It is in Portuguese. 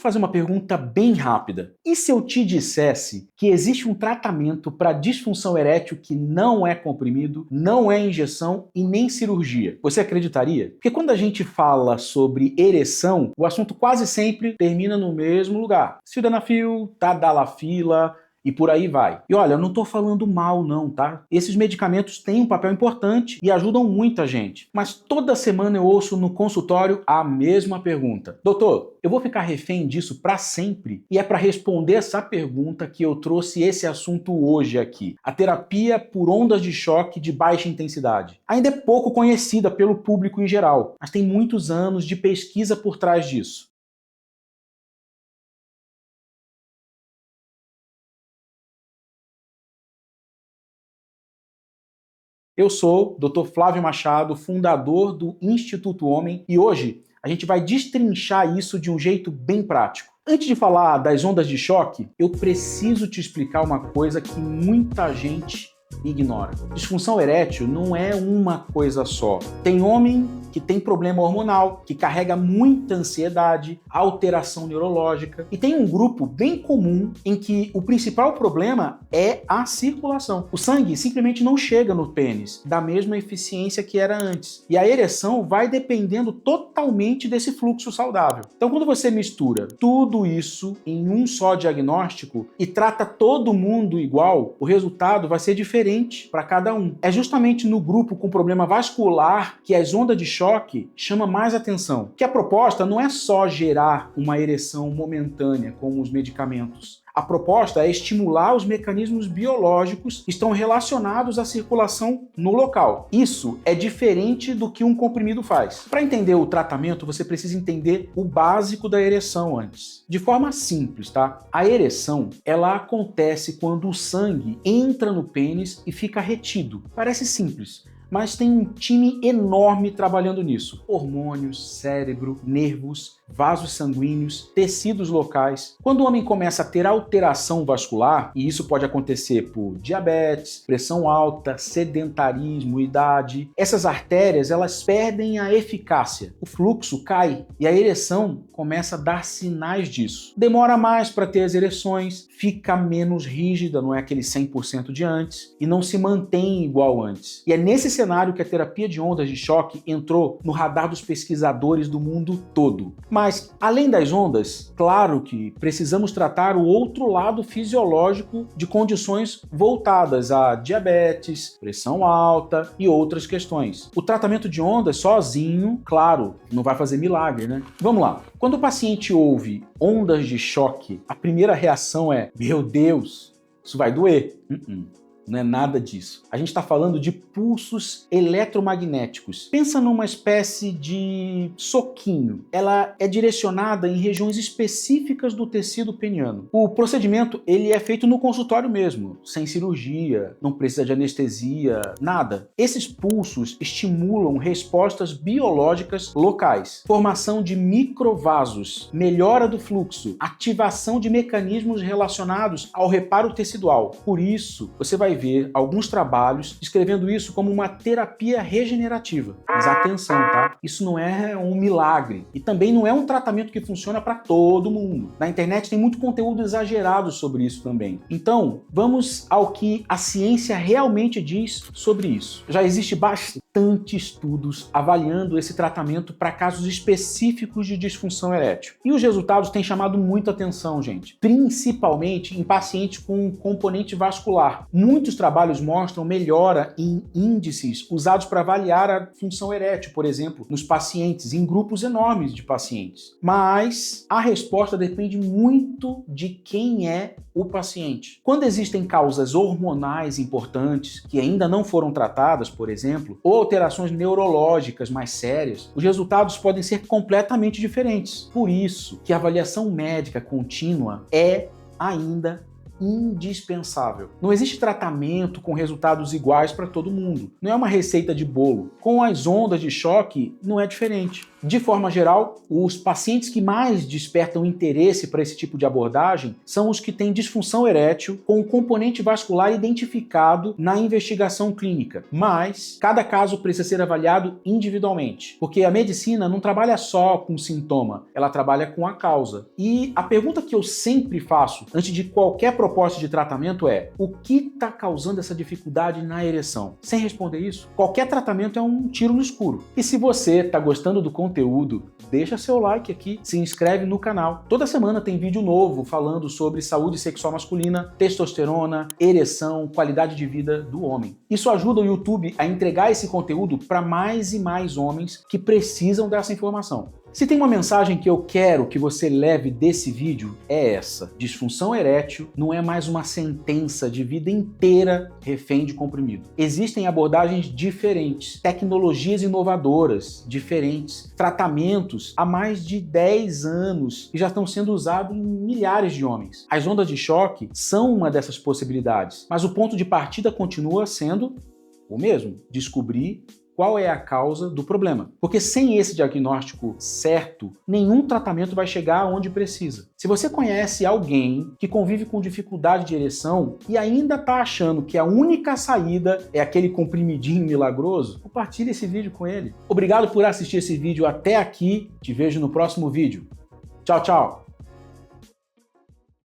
te fazer uma pergunta bem rápida. E se eu te dissesse que existe um tratamento para disfunção erétil que não é comprimido, não é injeção e nem cirurgia? Você acreditaria? Porque quando a gente fala sobre ereção, o assunto quase sempre termina no mesmo lugar. Sildenafil, tadalafila e por aí vai. E olha, eu não estou falando mal não, tá? Esses medicamentos têm um papel importante e ajudam muita gente. Mas toda semana eu ouço no consultório a mesma pergunta. Doutor, eu vou ficar refém disso para sempre? E é para responder essa pergunta que eu trouxe esse assunto hoje aqui. A terapia por ondas de choque de baixa intensidade. Ainda é pouco conhecida pelo público em geral, mas tem muitos anos de pesquisa por trás disso. Eu sou o Dr. Flávio Machado, fundador do Instituto Homem, e hoje a gente vai destrinchar isso de um jeito bem prático. Antes de falar das ondas de choque, eu preciso te explicar uma coisa que muita gente ignora. Disfunção erétil não é uma coisa só. Tem homem que tem problema hormonal, que carrega muita ansiedade, alteração neurológica, e tem um grupo bem comum em que o principal problema é a circulação. O sangue simplesmente não chega no pênis da mesma eficiência que era antes. E a ereção vai dependendo totalmente desse fluxo saudável. Então, quando você mistura tudo isso em um só diagnóstico e trata todo mundo igual, o resultado vai ser diferente para cada um. É justamente no grupo com problema vascular que as ondas de choque chama mais atenção. Que a proposta não é só gerar uma ereção momentânea, como os medicamentos. A proposta é estimular os mecanismos biológicos que estão relacionados à circulação no local. Isso é diferente do que um comprimido faz. Para entender o tratamento, você precisa entender o básico da ereção antes. De forma simples, tá? A ereção, ela acontece quando o sangue entra no pênis e fica retido. Parece simples, mas tem um time enorme trabalhando nisso. Hormônios, cérebro, nervos, vasos sanguíneos, tecidos locais. Quando o homem começa a ter alteração vascular, e isso pode acontecer por diabetes, pressão alta, sedentarismo, idade, essas artérias elas perdem a eficácia. O fluxo cai e a ereção começa a dar sinais disso. Demora mais para ter as ereções, fica menos rígida, não é aquele 100% de antes, e não se mantém igual antes. E é nesse cenário que a terapia de ondas de choque entrou no radar dos pesquisadores do mundo todo. Mas, além das ondas, claro que precisamos tratar o outro lado fisiológico de condições voltadas a diabetes, pressão alta e outras questões. O tratamento de ondas sozinho, claro, não vai fazer milagre, né? Vamos lá. Quando o paciente ouve ondas de choque, a primeira reação é: meu Deus, isso vai doer. Não é nada disso. A gente está falando de pulsos eletromagnéticos. Pensa numa espécie de soquinho. Ela é direcionada em regiões específicas do tecido peniano. O procedimento ele é feito no consultório mesmo, sem cirurgia, não precisa de anestesia, nada. Esses pulsos estimulam respostas biológicas locais, formação de microvasos, melhora do fluxo, ativação de mecanismos relacionados ao reparo tecidual. Por isso, você vai ver alguns trabalhos descrevendo isso como uma terapia regenerativa. Mas atenção, tá? Isso não é um milagre e também não é um tratamento que funciona para todo mundo. Na internet tem muito conteúdo exagerado sobre isso também. Então, vamos ao que a ciência realmente diz sobre isso. Já existe bastante estudos avaliando esse tratamento para casos específicos de disfunção erétil. E os resultados têm chamado muita atenção, gente. Principalmente em pacientes com componente vascular. Muitos trabalhos mostram melhora em índices usados para avaliar a função erétil, por exemplo, nos pacientes, em grupos enormes de pacientes. Mas a resposta depende muito de quem é o paciente. Quando existem causas hormonais importantes que ainda não foram tratadas, por exemplo, ou alterações neurológicas mais sérias, os resultados podem ser completamente diferentes. Por isso que a avaliação médica contínua é ainda indispensável. Não existe tratamento com resultados iguais para todo mundo. Não é uma receita de bolo. Com as ondas de choque, não é diferente. De forma geral, os pacientes que mais despertam interesse para esse tipo de abordagem são os que têm disfunção erétil com o componente vascular identificado na investigação clínica. Mas cada caso precisa ser avaliado individualmente, porque a medicina não trabalha só com sintoma, ela trabalha com a causa. E a pergunta que eu sempre faço antes de qualquer proposta de tratamento é: o que está causando essa dificuldade na ereção? Sem responder isso, qualquer tratamento é um tiro no escuro. E se você está gostando do conteúdo, deixa seu like aqui, se inscreve no canal. Toda semana tem vídeo novo falando sobre saúde sexual masculina, testosterona, ereção, qualidade de vida do homem. Isso ajuda o YouTube a entregar esse conteúdo para mais e mais homens que precisam dessa informação. Se tem uma mensagem que eu quero que você leve desse vídeo, é essa: disfunção erétil não é mais uma sentença de vida inteira refém de comprimido. Existem abordagens diferentes, tecnologias inovadoras diferentes, tratamentos há mais de 10 anos que já estão sendo usados em milhares de homens. As ondas de choque são uma dessas possibilidades, mas o ponto de partida continua sendo o mesmo: descobrir qual é a causa do problema. Porque sem esse diagnóstico certo, nenhum tratamento vai chegar onde precisa. Se você conhece alguém que convive com dificuldade de ereção e ainda está achando que a única saída é aquele comprimidinho milagroso, compartilhe esse vídeo com ele. Obrigado por assistir esse vídeo até aqui. Te vejo no próximo vídeo. Tchau, tchau!